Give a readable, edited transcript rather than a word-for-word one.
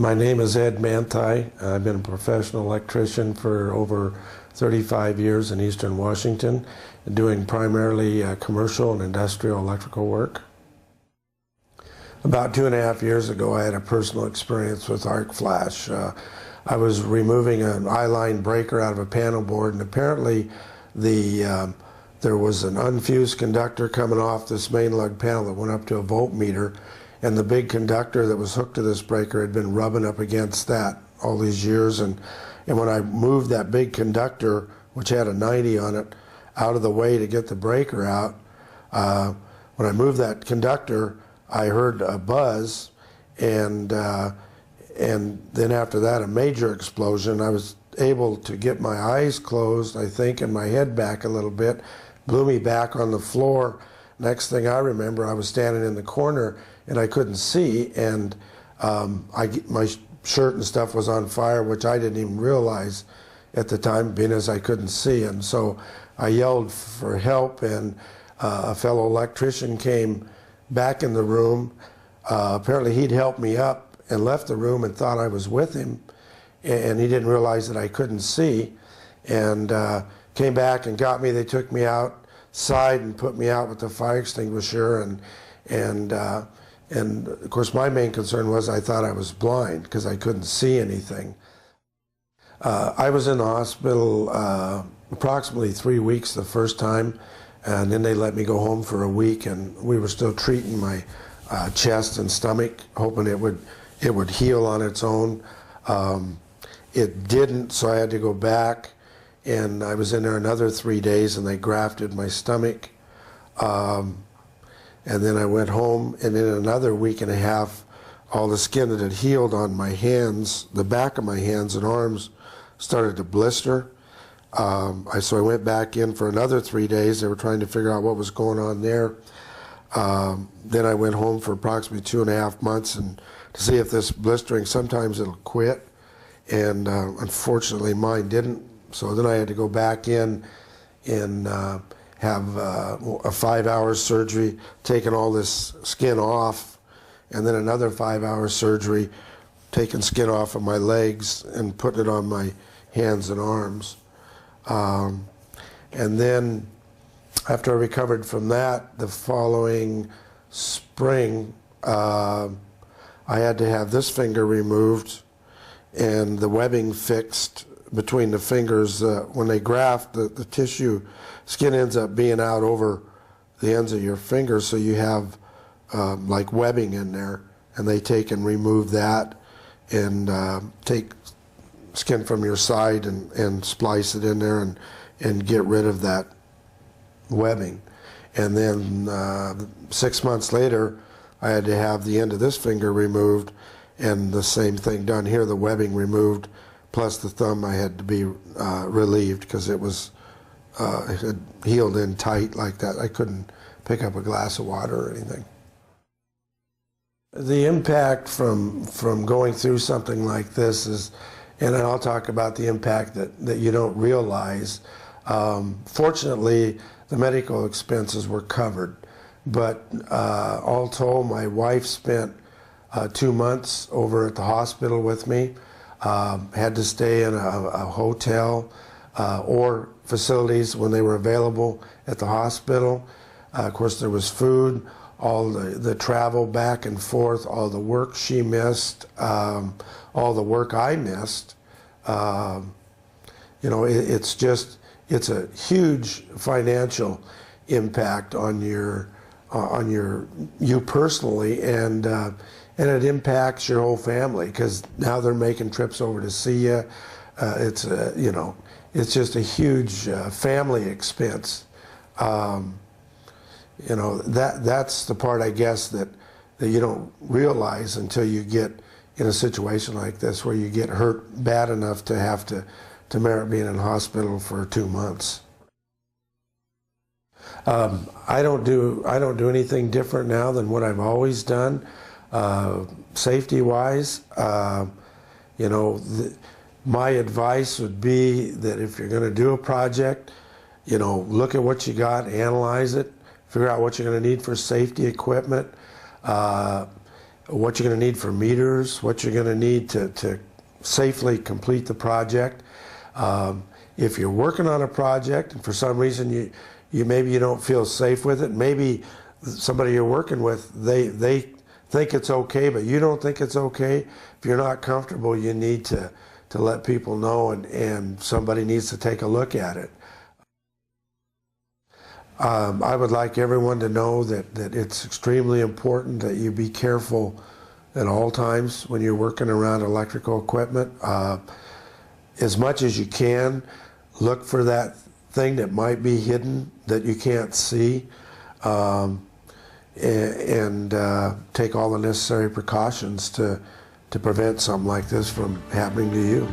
My name is Ed Manthei. I've been a professional electrician for over 35 years in Eastern Washington, doing primarily commercial and industrial electrical work. About 2.5 years ago, I had a personal experience with arc flash. I was removing an I-line breaker out of a panel board, and apparently there was an unfused conductor coming off this main lug panel that went up to a voltmeter, and the big conductor that was hooked to this breaker had been rubbing up against that all these years. And when I moved that big conductor, which had a 90 on it, out of the way to get the breaker out, when I moved that conductor, I heard a buzz, and then after that, a major explosion. I was able to get my eyes closed, I think, and my head back a little bit, blew me back on the floor. Next thing I remember, I was standing in the corner and I couldn't see, and my shirt and stuff was on fire, which I didn't even realize at the time, being as I couldn't see. And so I yelled for help, and a fellow electrician came back in the room. Apparently he'd helped me up and left the room and thought I was with him, and he didn't realize that I couldn't see, and came back and got me. They took me outside and put me out with the fire extinguisher, and of course my main concern was I thought I was blind because I couldn't see anything. I was in the hospital approximately 3 weeks the first time, and then they let me go home for a week, and we were still treating my chest and stomach, hoping it would heal on its own. It didn't, so I had to go back, and I was in there another 3 days, and they grafted my stomach. And then I went home, and in another week and a half, all the skin that had healed on my hands, the back of my hands and arms, started to blister. So I went back in for another 3 days. They were trying to figure out what was going on there. Then I went home for approximately 2.5 months and to see if this blistering, sometimes it'll quit, and unfortunately mine didn't. So then I had to go back in and have a 5-hour surgery, taking all this skin off, and then another 5-hour surgery, taking skin off of my legs and putting it on my hands and arms. And then after I recovered from that, the following spring, I had to have this finger removed and the webbing fixed between the fingers. When they graft, the tissue, skin ends up being out over the ends of your fingers, so you have like webbing in there, and they take and remove that and take skin from your side and splice it in there and get rid of that webbing. And then 6 months later, I had to have the end of this finger removed, and the same thing done here, the webbing removed, plus the thumb I had to be relieved because it had healed in tight like that. I couldn't pick up a glass of water or anything. The impact from going through something like this is, and I'll talk about the impact that you don't realize. Fortunately, the medical expenses were covered, but all told, my wife spent 2 months over at the hospital with me, had to stay in a hotel or facilities when they were available at the hospital. Of course, there was food, all the travel back and forth, all the work she missed, all the work I missed. You know, it's a huge financial impact on you personally, and it impacts your whole family because now they're making trips over to see you. You know, it's just a huge family expense. You know, that's the part, I guess, that you don't realize until you get in a situation like this where you get hurt bad enough to have to merit being in hospital for 2 months. I don't do anything different now than what I've always done, safety-wise. You know, my advice would be that if you're going to do a project, you know, look at what you got, analyze it, figure out what you're going to need for safety equipment, what you're going to need for meters, what you're going to need to safely complete the project. If you're working on a project and for some reason maybe you don't feel safe with it, maybe somebody you're working with, they think it's okay, but you don't think it's okay. If you're not comfortable, you need to let people know, and somebody needs to take a look at it. I would like everyone to know that it's extremely important that you be careful at all times when you're working around electrical equipment. As much as you can, look for that thing that might be hidden that you can't see, and take all the necessary precautions to prevent something like this from happening to you.